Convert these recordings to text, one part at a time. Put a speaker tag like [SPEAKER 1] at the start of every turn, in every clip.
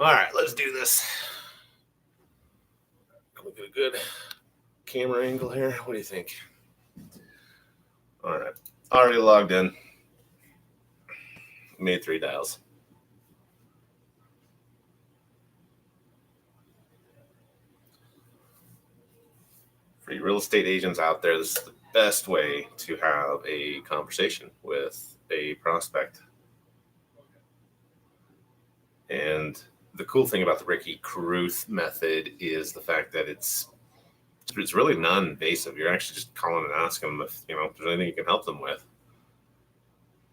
[SPEAKER 1] All right, let's do this. Can we get a good camera angle here? What do you think? All right, already logged in. Made 3 dials. For you real estate agents out there, this is the best way to have a conversation with a prospect. And the cool thing about the Carruth method is the fact that it's really non-invasive. You're actually just calling and asking them if there's anything you can help them with.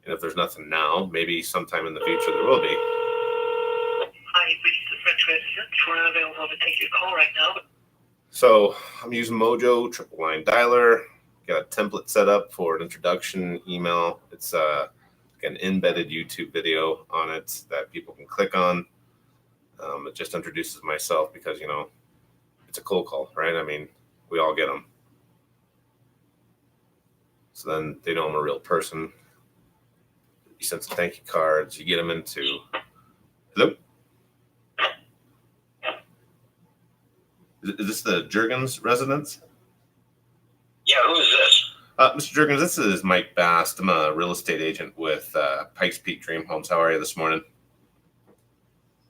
[SPEAKER 1] And if there's nothing now, maybe sometime in the future there will be.
[SPEAKER 2] Hi, you've reached the French residence. We're not available to take your call right now.
[SPEAKER 1] So I'm using Mojo triple line dialer. Got a template set up for an introduction email. It's an embedded YouTube video on it that people can click on. It just introduces myself because it's a cold call, right? I mean, we all get them. So then they know I'm a real person. You send some thank you cards. You get them into. Hello? Is this the Jurgens residence?
[SPEAKER 2] Yeah, who is this?
[SPEAKER 1] Mr. Jurgens, this is Mike Bast. I'm a real estate agent with Pikes Peak Dream Homes. How are you this morning?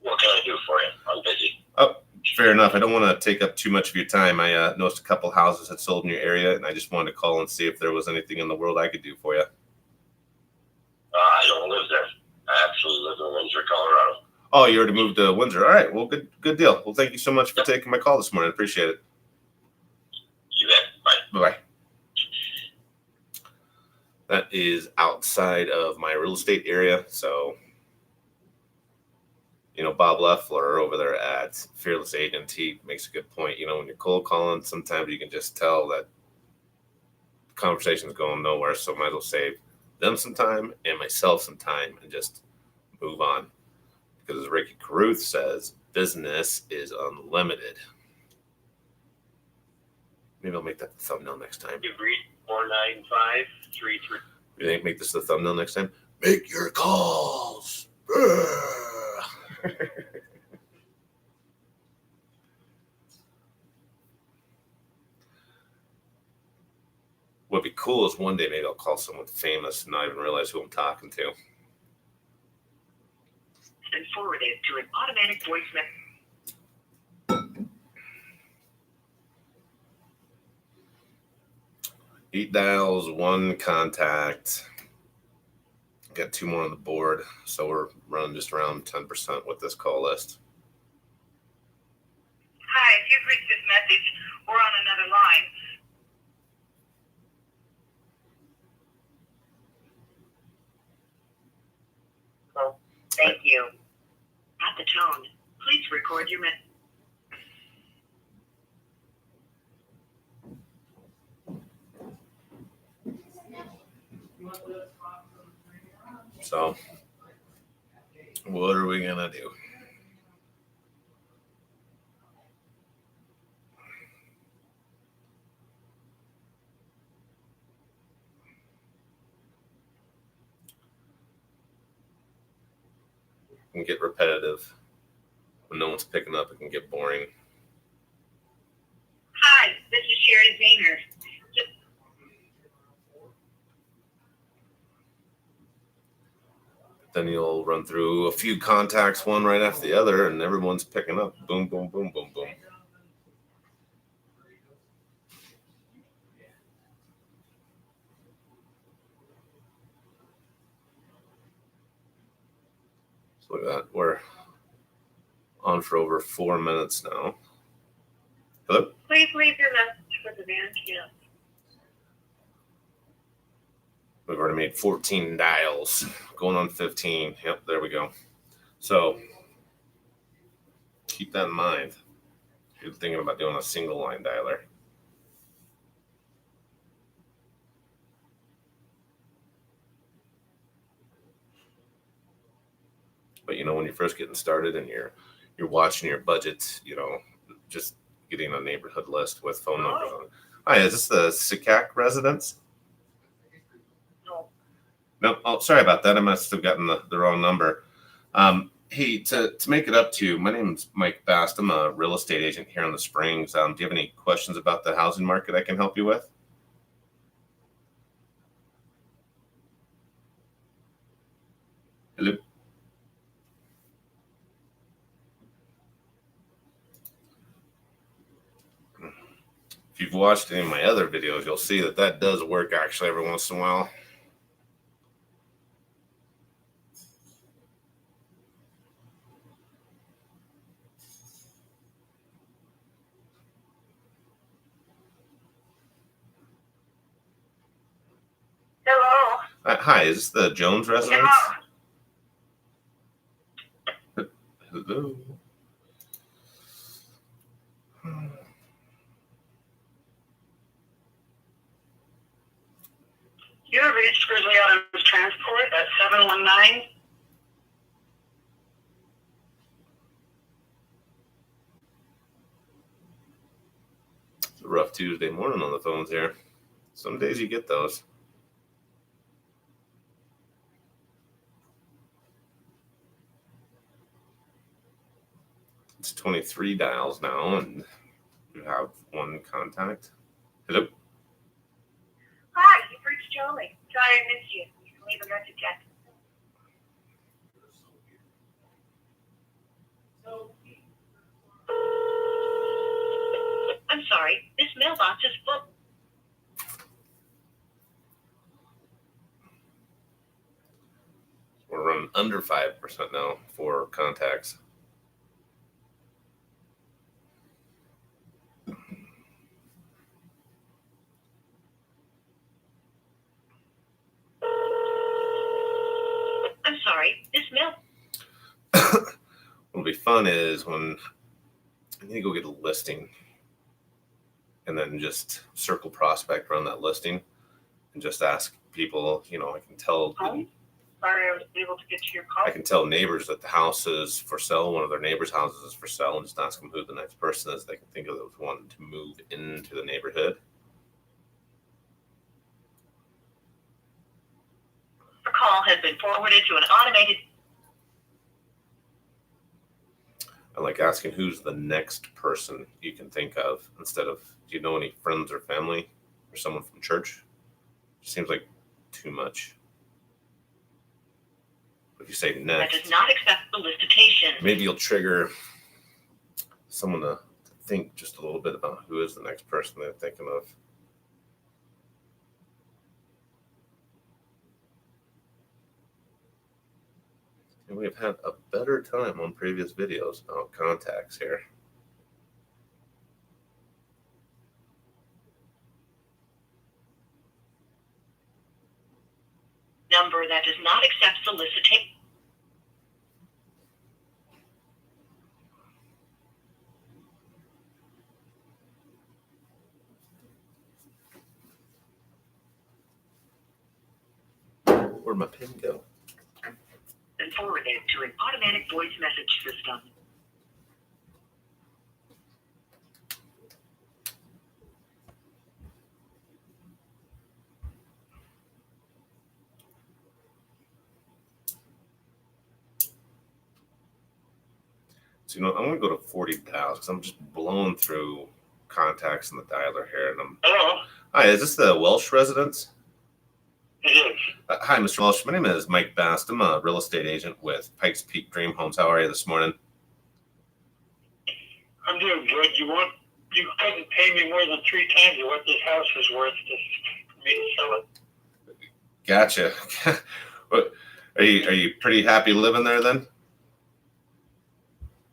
[SPEAKER 2] What can I do for you? I'm busy.
[SPEAKER 1] Oh, fair enough. I don't want to take up too much of your time. I noticed a couple houses had sold in your area, and I just wanted to call and see if there was anything in the world I could do for you.
[SPEAKER 2] I don't live there. I actually live in Windsor, Colorado.
[SPEAKER 1] Oh, you already moved to Windsor. All right. Well, good deal. Well, thank you so much for taking my call this morning. Appreciate it.
[SPEAKER 2] You bet. Bye.
[SPEAKER 1] Bye-bye. That is outside of my real estate area. So, Bob Leffler over there at Fearless Agent, he makes a good point. When you're cold calling, sometimes you can just tell that the conversation's going nowhere. So might as well save them some time and myself some time and just move on. Because as Ricky Carruth says, business is unlimited. Maybe I'll make that the thumbnail next time.
[SPEAKER 2] You've reached 49533.
[SPEAKER 1] You think make this the thumbnail next time? Make your calls. What'd be cool is one day maybe I'll call someone famous and not even realize who I'm talking to.
[SPEAKER 2] And forwarded to an automatic voice message.
[SPEAKER 1] 8 dials, 1 contact. Got 2 more on the board, so we're running just around 10% with this call list.
[SPEAKER 2] Hi, if you've reached this message, we're on another line. Oh, thank you. At the tone, please record your message.
[SPEAKER 1] So, what are we going to do? It can get repetitive. When no one's picking up, it can get boring.
[SPEAKER 2] Hi, this is Sherry Zahner.
[SPEAKER 1] Then you'll run through a few contacts, one right after the other, and everyone's picking up. Boom, boom, boom, boom, boom. So look at that. We're on for over 4 minutes now. Hello?
[SPEAKER 2] Please leave your message for the van camp.
[SPEAKER 1] We've already made 14 dials, going on 15. Yep, there we go. So keep that in mind. If you're thinking about doing a single line dialer. But when you're first getting started and you're watching your budget, just getting a neighborhood list with phone numbers on it. Hi, is this the Sikak residence? No. Oh, sorry about that. I must have gotten the wrong number. Hey, to make it up to you, my name's Mike Bast. I'm a real estate agent here in the Springs. Do you have any questions about the housing market I can help you with? Hello? If you've watched any of my other videos, you'll see that does work actually every once in a while.
[SPEAKER 2] Hello.
[SPEAKER 1] Hi, is this the Jones residence? Hello?
[SPEAKER 2] You have reached Grizzly Autos Transport at 719.
[SPEAKER 1] It's a rough Tuesday morning on the phones here. Some days you get those. It's 23 dials now, and you have one contact. Hello?
[SPEAKER 2] Hi, you've reached Jolie. Sorry I missed you. You can leave a message at. I'm sorry, this mailbox is full.
[SPEAKER 1] We're running under 5% now for contacts.
[SPEAKER 2] I'm sorry, this mail.
[SPEAKER 1] What'll be fun is when I need to go get a listing and then just circle prospect around that listing and just ask people, I can tell
[SPEAKER 2] Sorry, I was able to get to your call.
[SPEAKER 1] I can tell neighbors that the house is for sale. One of their neighbors' houses is for sale, and just ask them who the next person is they can think of that was wanting to move into the neighborhood.
[SPEAKER 2] The call has been forwarded to an automated.
[SPEAKER 1] I like asking who's the next person you can think of instead of, do you know any friends or family or someone from church? It seems like too much. If you say
[SPEAKER 2] That
[SPEAKER 1] next,
[SPEAKER 2] does not accept solicitation.
[SPEAKER 1] maybe you'll trigger someone to think just a little bit about who is the next person they're thinking of. And we've had a better time on previous videos about contacts here.
[SPEAKER 2] Number that does not accept solicitation.
[SPEAKER 1] Where'd my pen go?
[SPEAKER 2] And forwarded to an automatic voice message system.
[SPEAKER 1] So, I'm going to go to 40 dials because I'm just blowing through contacts in the dialer here. And
[SPEAKER 2] Hello.
[SPEAKER 1] Hi, is this the Welsh residence?
[SPEAKER 2] It is.
[SPEAKER 1] Hi, Mr. Welsh. My name is Mike Bast. I'm a real estate agent with Pikes Peak Dream Homes. How are you this morning?
[SPEAKER 2] I'm doing good. You couldn't pay me more than 3 times what this house is worth for me to sell it.
[SPEAKER 1] Gotcha. What, are you pretty happy living there then?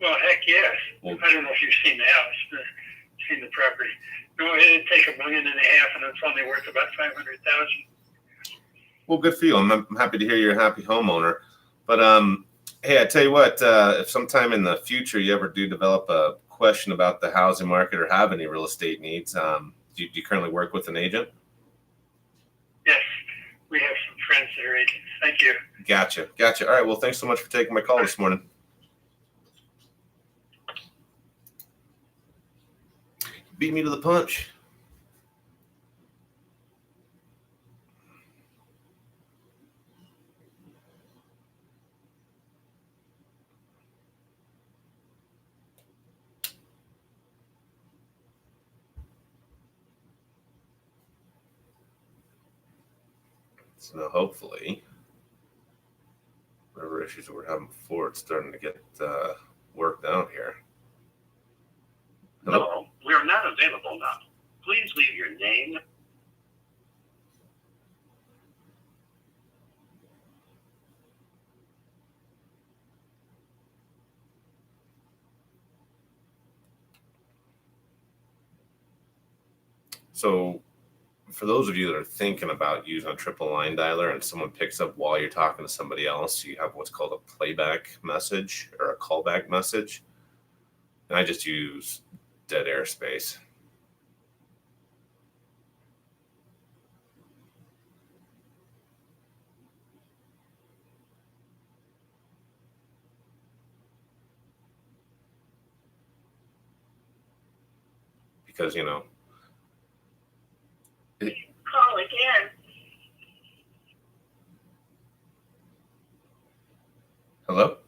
[SPEAKER 2] Well, heck yes.
[SPEAKER 1] Well,
[SPEAKER 2] I don't know if you've seen the house, seen the property. No, it'd take $1.5 million, and it's only worth about $500,000.
[SPEAKER 1] well, good for you. I'm happy to hear you're a happy homeowner. But hey, I tell you what, if sometime in the future you ever do develop a question about the housing market or have any real estate needs, do you currently work with an agent?
[SPEAKER 2] Yes, we have some friends that are agents. Thank you.
[SPEAKER 1] Gotcha. All right. Well, thanks so much for taking my call this morning. Beat me to the punch. So now hopefully, whatever issues we were having before, it's starting to get worked out here.
[SPEAKER 3] Hello, we are not available now. Please leave your name.
[SPEAKER 1] So for those of you that are thinking about using a triple line dialer and someone picks up while you're talking to somebody else, you have what's called a playback message or a callback message. And I just use dead air space. Because, you know,
[SPEAKER 2] Call again.
[SPEAKER 1] hello?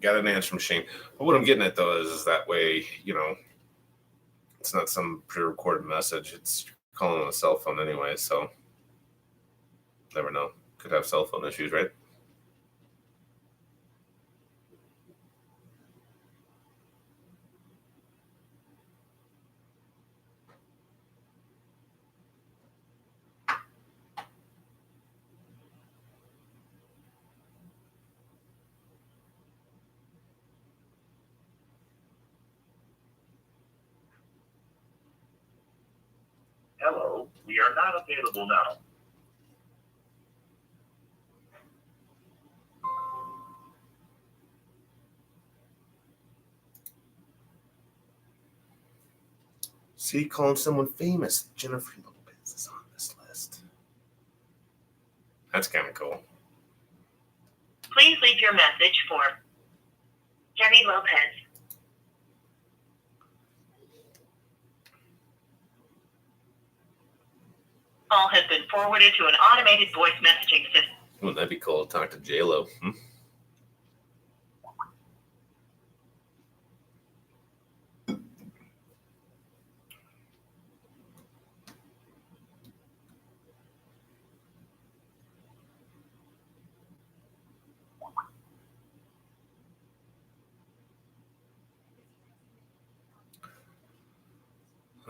[SPEAKER 1] Got an answer machine. But what I'm getting at, though, is that way, you know, it's not some pre-recorded message. It's calling on a cell phone anyway, so never know. Could have cell phone issues, right?
[SPEAKER 3] Hello, we are not available now.
[SPEAKER 1] See, calling someone famous. Jennifer Lopez is on this list. That's kind of cool.
[SPEAKER 4] Please leave your message for Jenny Lopez. Call has been forwarded to an automated voice messaging system.
[SPEAKER 1] Wouldn't that be cool to talk to J-Lo?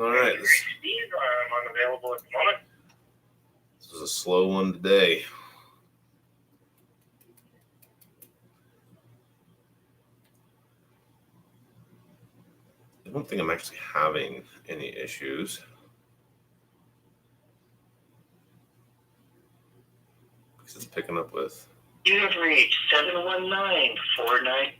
[SPEAKER 1] All right.
[SPEAKER 2] Steve, I'm unavailable at the moment.
[SPEAKER 1] This is a slow one today. I don't think I'm actually having any issues. Because it's picking up with.
[SPEAKER 2] You have reached 71949.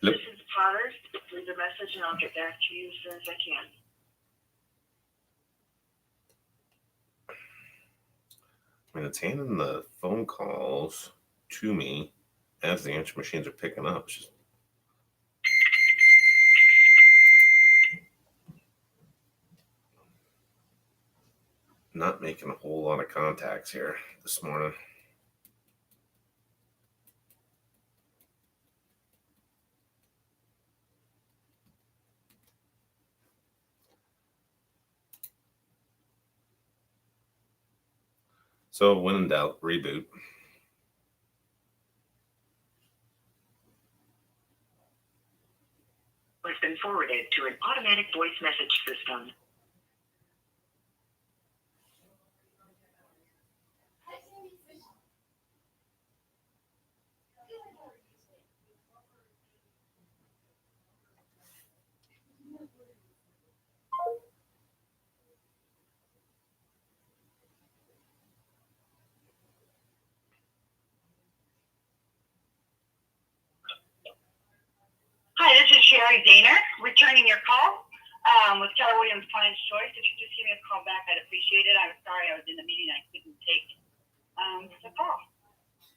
[SPEAKER 1] Hello?
[SPEAKER 2] This is Potter. Leave a message and I'll get back to you as soon as I can.
[SPEAKER 1] I mean, it's handing the phone calls to me as the answer machines are picking up. It's just not making a whole lot of contacts here this morning. So when in doubt, reboot.
[SPEAKER 4] Has been forwarded to an automatic voice message system. Hi, this is Sherry Daner, returning your call with Keller Williams Client's Choice. If you just give me a call back, I'd appreciate it. I'm sorry I was in the meeting. I couldn't take the call.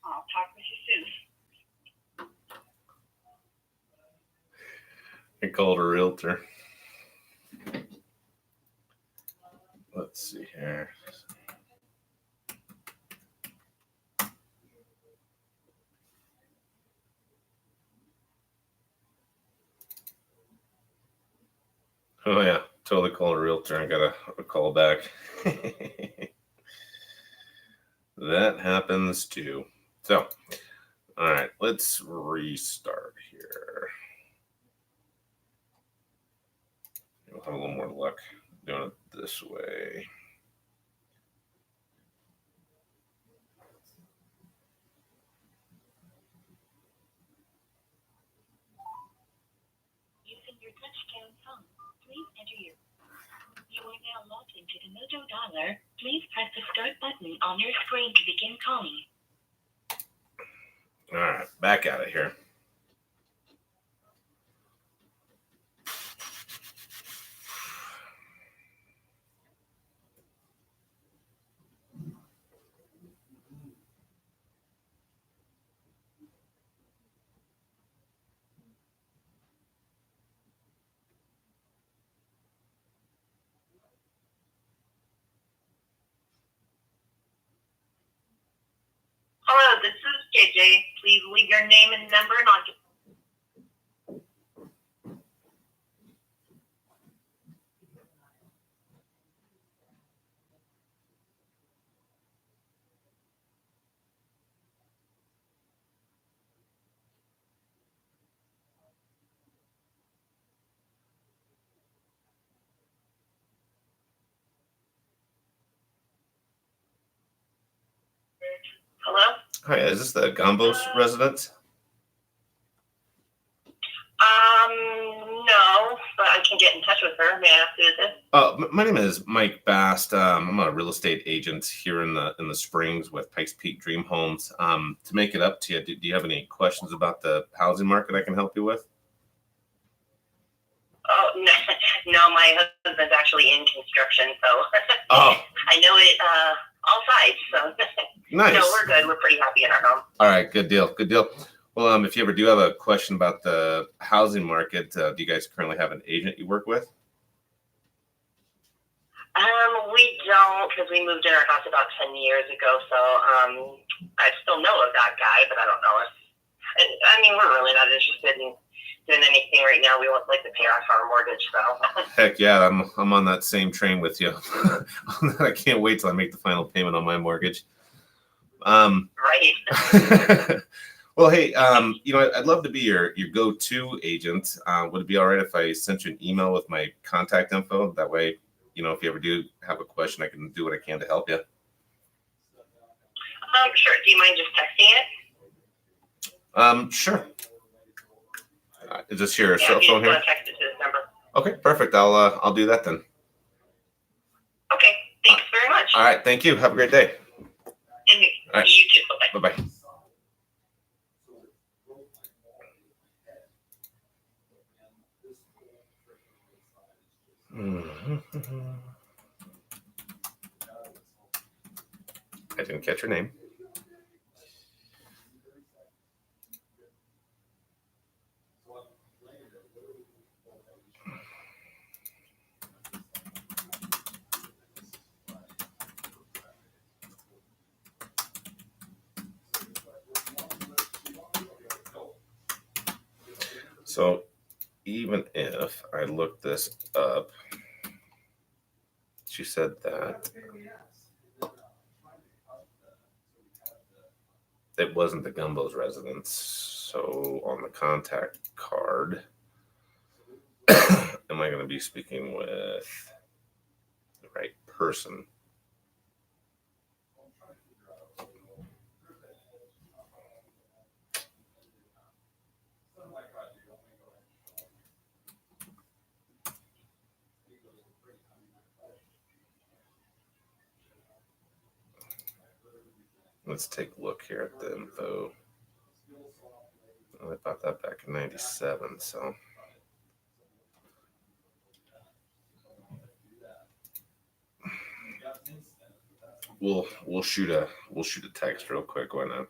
[SPEAKER 4] I'll talk with you soon.
[SPEAKER 1] I called a realtor. Let's see here. Oh yeah, totally called a realtor and got a call back. That happens too. So, all right, let's restart here. We'll have a little more luck doing it this way.
[SPEAKER 5] Using your touchtone phone, please enter your. You are now logged into the Mojo Dialer. Please press the start button on your screen to begin calling.
[SPEAKER 1] All right, back at it here.
[SPEAKER 4] Hello, this is JJ. Please leave your name and number and I'll Hello?
[SPEAKER 1] Hi, is this the Gambos residence?
[SPEAKER 4] No, but I can get in touch with her. May I ask who is this?
[SPEAKER 1] My name is Mike Bast. I'm a real estate agent here in the Springs with Pikes Peak Dream Homes. To make it up to you, do you have any questions about the housing market I can help you with?
[SPEAKER 4] Oh, no, no, my husband's actually in construction, so
[SPEAKER 1] Oh,
[SPEAKER 4] I know it all sides. So
[SPEAKER 1] nice.
[SPEAKER 4] no, we're good. We're pretty happy in our home.
[SPEAKER 1] All right, good deal, good deal. Well, if you ever do have a question about the housing market, do you guys currently have an agent you work with?
[SPEAKER 4] We don't, because we moved in our house about 10 years ago. So I still know of that guy, but I don't know if. I mean, we're really not interested in doing anything right now. We want like to pay off our mortgage. So.
[SPEAKER 1] Heck yeah, I'm on that same train with you. I can't wait till I make the final payment on my mortgage.
[SPEAKER 4] Right.
[SPEAKER 1] Well, hey, I'd love to be your go-to agent. Would it be all right if I sent you an email with my contact info? That way, if you ever do have a question, I can do what I can to help you.
[SPEAKER 4] Sure. Do you mind just texting it?
[SPEAKER 1] Sure. Is this your
[SPEAKER 4] Yeah,
[SPEAKER 1] cell
[SPEAKER 4] if you
[SPEAKER 1] phone
[SPEAKER 4] just
[SPEAKER 1] here?
[SPEAKER 4] want to text it to this number.
[SPEAKER 1] Okay, perfect. I'll do that then.
[SPEAKER 4] Okay. Thanks very much.
[SPEAKER 1] All right, thank you. Have a great day.
[SPEAKER 4] And
[SPEAKER 1] All right.
[SPEAKER 4] you too. Bye-bye.
[SPEAKER 1] Bye-bye. I didn't catch your name. So even if I look this up, she said that it wasn't the Gumbo's residence. So on the contact card, am I going to be speaking with the right person? Let's take a look here at the info. I bought that back in '97, so we'll shoot a text real quick. Why not?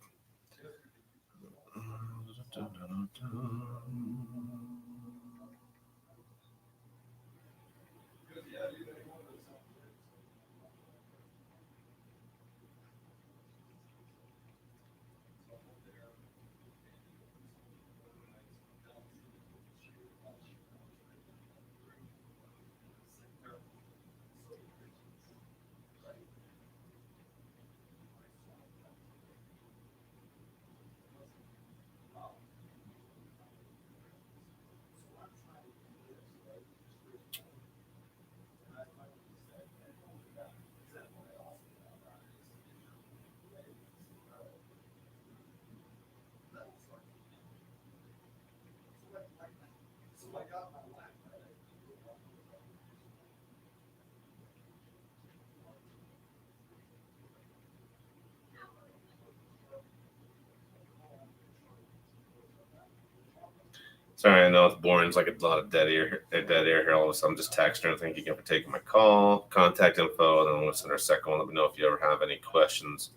[SPEAKER 1] Sorry, I know it's boring. It's like a lot of dead air here. All of a sudden, I'm just texting her. Thank you for taking my call. Contact info. And then we'll send our second one. Let me know if you ever have any questions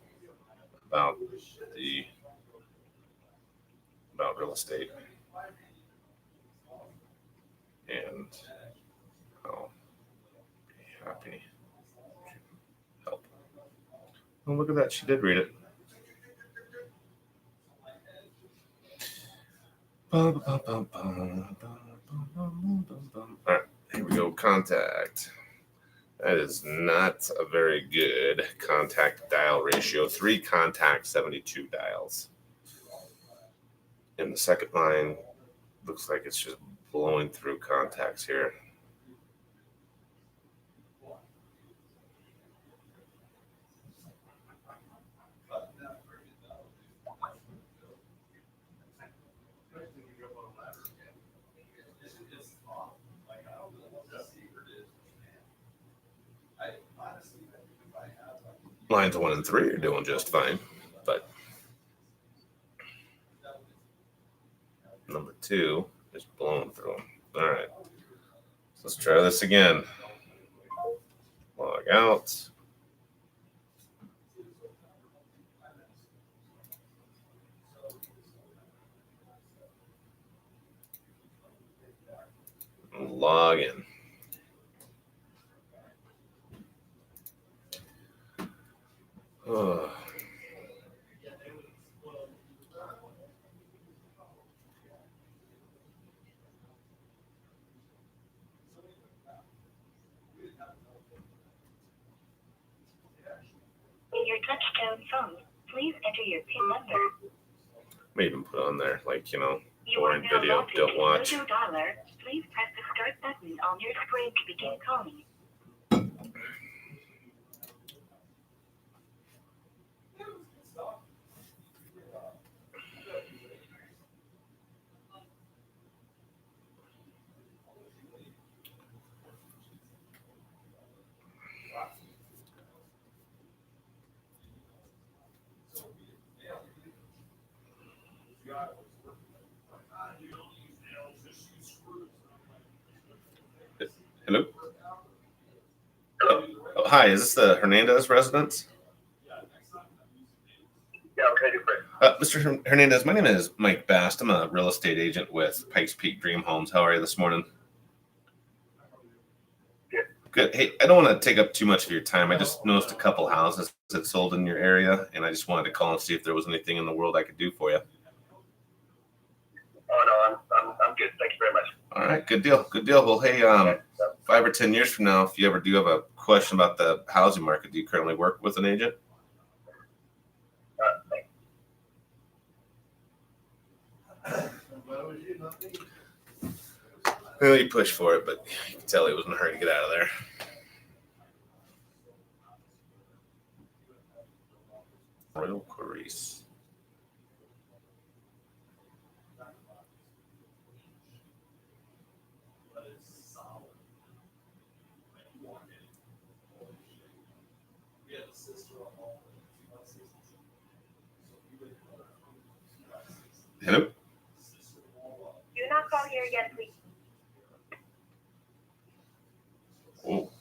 [SPEAKER 1] about real estate. And I'll be happy to help. Oh, look at that. She did read it. All right, here we go. Contact. That is not a very good contact dial ratio. 3 contacts, 72 dials. In the second line, looks like it's just blowing through contacts here. Lines 1 and 3 are doing just fine, but number 2 is blowing through them. All right, so let's try this again. Log out. Log in. Oh.
[SPEAKER 5] In your touchtone phone, please enter your PIN number.
[SPEAKER 1] May even put on there, like,
[SPEAKER 5] You are
[SPEAKER 1] boring
[SPEAKER 5] now
[SPEAKER 1] video,
[SPEAKER 5] logged
[SPEAKER 1] don't
[SPEAKER 5] into
[SPEAKER 1] watch.
[SPEAKER 5] Mojo Dollar. Please press the start button on your screen to begin calling.
[SPEAKER 1] Hello? Oh, hi, is this the Hernandez residence?
[SPEAKER 2] Yeah, okay, different.
[SPEAKER 1] Mr. Hernandez, my name is Mike Bast. I'm a real estate agent with Pikes Peak Dream Homes. How are you this morning?
[SPEAKER 2] Good.
[SPEAKER 1] Good. Hey, I don't want to take up too much of your time. I just noticed a couple houses that sold in your area, and I just wanted to call and see if there was anything in the world I could do for you.
[SPEAKER 2] Oh, no, I'm good. Thank you very much.
[SPEAKER 1] All right, good deal. Good deal. Well, hey, 5 or 10 years from now, if you ever do have a question about the housing market, do you currently work with an agent? Well, he pushed for it, but you can tell he was in a hurry to get out of there. Royal Carruth. Hello?
[SPEAKER 4] Do not call here again, please.
[SPEAKER 1] Oh.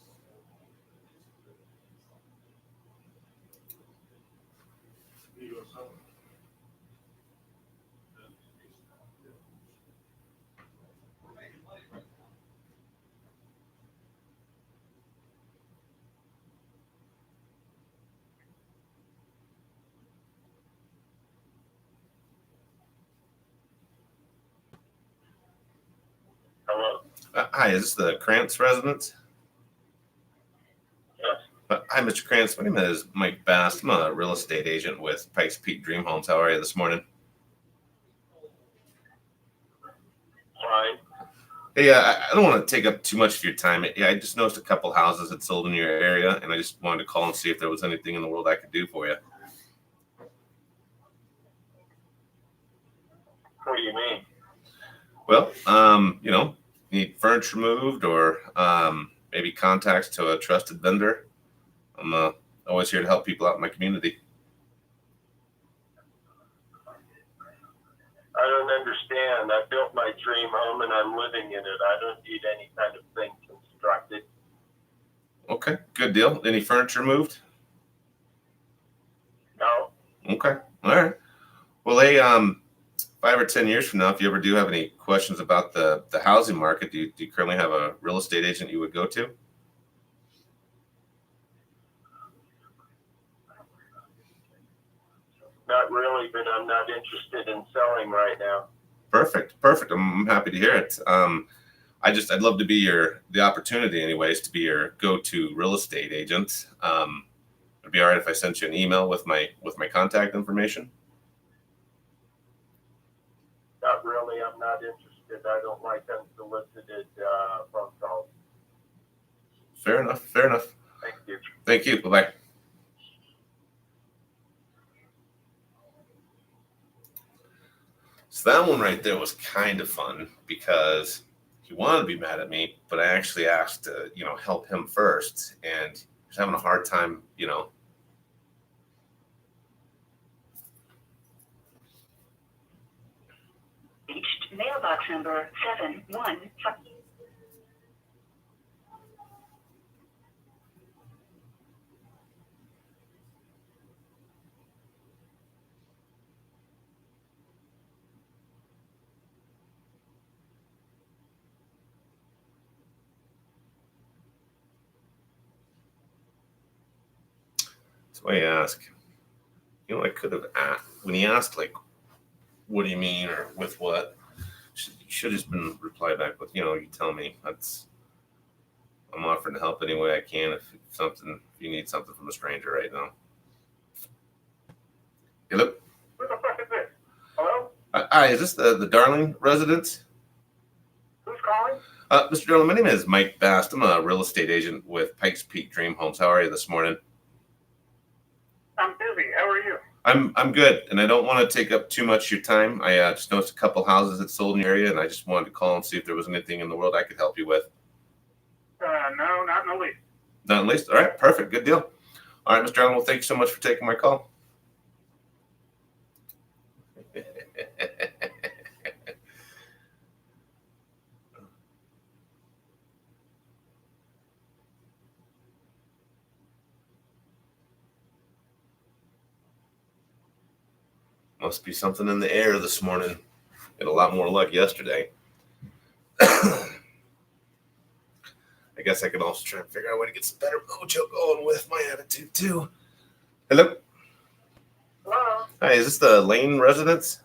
[SPEAKER 2] Hello?
[SPEAKER 1] Hi, is this the Krantz residence?
[SPEAKER 2] Yes.
[SPEAKER 1] Hi, Mr. Krantz. My name is Mike Bast. I'm a real estate agent with Pikes Peak Dream Homes. How are you this morning?
[SPEAKER 2] Fine.
[SPEAKER 1] Hey, I don't want to take up too much of your time. Yeah, I just noticed a couple houses that sold in your area, and I just wanted to call and see if there was anything in the world I could do for you.
[SPEAKER 2] What do you mean?
[SPEAKER 1] Well, need furniture moved or maybe contacts to a trusted vendor. I'm always here to help people out in my community.
[SPEAKER 2] I don't understand.
[SPEAKER 6] done. I built my dream home and I'm living in it. I don't need any kind of thing constructed.
[SPEAKER 1] Okay, good deal. Any furniture moved?
[SPEAKER 6] No.
[SPEAKER 1] Okay, all right. Well, hey, 5 or 10 years from now, if you ever do have any questions about the housing market, do you currently have a real estate agent you would go to?
[SPEAKER 6] Not really, but I'm not interested in selling right now.
[SPEAKER 1] Perfect. I'm happy to hear it. I'd love to be the opportunity anyways, to be your go-to real estate agent. It'd be all right if I sent you an email with my contact information.
[SPEAKER 6] Not really. I'm not interested. I don't like unsolicited phone calls.
[SPEAKER 1] Fair enough.
[SPEAKER 6] Thank you.
[SPEAKER 1] Thank you. Bye-bye. So that one right there was kind of fun because he wanted to be mad at me, but I actually asked to, help him first, and he's having a hard time,
[SPEAKER 5] Reached mailbox number 715.
[SPEAKER 1] So I ask, I could have asked when he asked, like, what do you mean or with what? Should have just been replied back with, you tell me. I'm offering to help any way I can if you need something from a stranger right now. Hello?
[SPEAKER 6] Who the fuck is this? Hello?
[SPEAKER 1] Hi, is this the Darling residence?
[SPEAKER 6] Who's calling?
[SPEAKER 1] Mr. Darling, my name is Mike Bast. I'm a real estate agent with Pikes Peak Dream Homes. How are you this morning?
[SPEAKER 6] I'm busy. How are you?
[SPEAKER 1] I'm good, and I don't want to take up too much of your time. I just noticed a couple houses that sold in your area, and I just wanted to call and see if there was anything in the world I could help you with.
[SPEAKER 6] No, not in the least.
[SPEAKER 1] Not in the least? All right, perfect. Good deal. All right, Mr. Darling, well, thank you so much for taking my call. Must be something in the air this morning. Had a lot more luck yesterday. I guess I can also try and figure out a way to get some better mojo going with my attitude too. Hello?
[SPEAKER 4] Hello,
[SPEAKER 1] Hi, is this the Lane residence?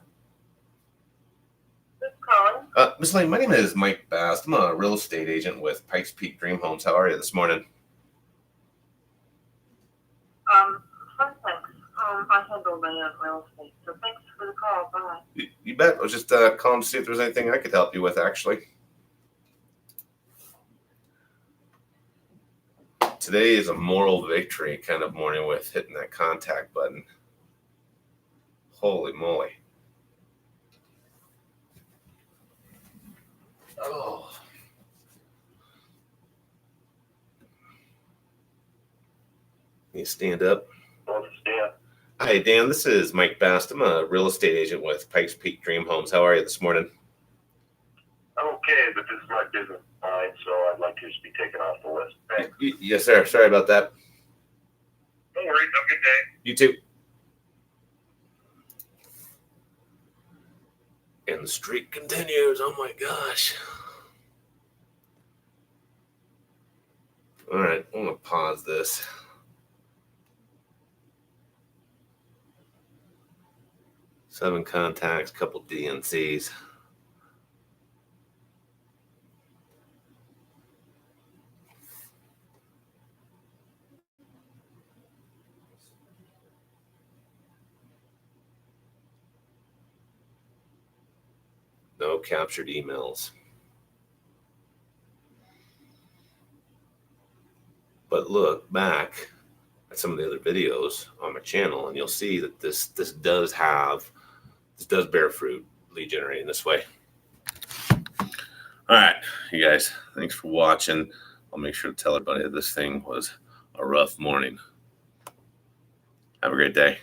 [SPEAKER 4] who's calling?
[SPEAKER 1] Miss Lane, my name is Mike Bast. I'm a real estate agent with Pikes Peak Dream Homes. How are you this morning?
[SPEAKER 4] Fun thanks. I handle my own real estate, so thanks for the call. Bye.
[SPEAKER 1] You bet. I was just calling to see if there's anything I could help you with, actually. Today is a moral victory kind of morning with hitting that contact button. Holy moly. Oh. Can you stand up?
[SPEAKER 6] Understand.
[SPEAKER 1] Hi, Dan. This is Mike Bast. I'm a real estate agent with Pikes Peak Dream Homes. How are you this morning?
[SPEAKER 6] I'm okay, but this is my business line, so I'd like to just be taken off the list. Thanks.
[SPEAKER 1] Yes, sir. Sorry about that.
[SPEAKER 6] Don't worry. Have a good day.
[SPEAKER 1] You too. And the streak continues. Oh my gosh. All right, I'm going to pause this. Seven contacts, couple DNCs. No captured emails. But look back at some of the other videos on my channel, and you'll see that this does bear fruit, lead generating this way. All right, you guys, thanks for watching. I'll make sure to tell everybody that this thing was a rough morning. Have a great day.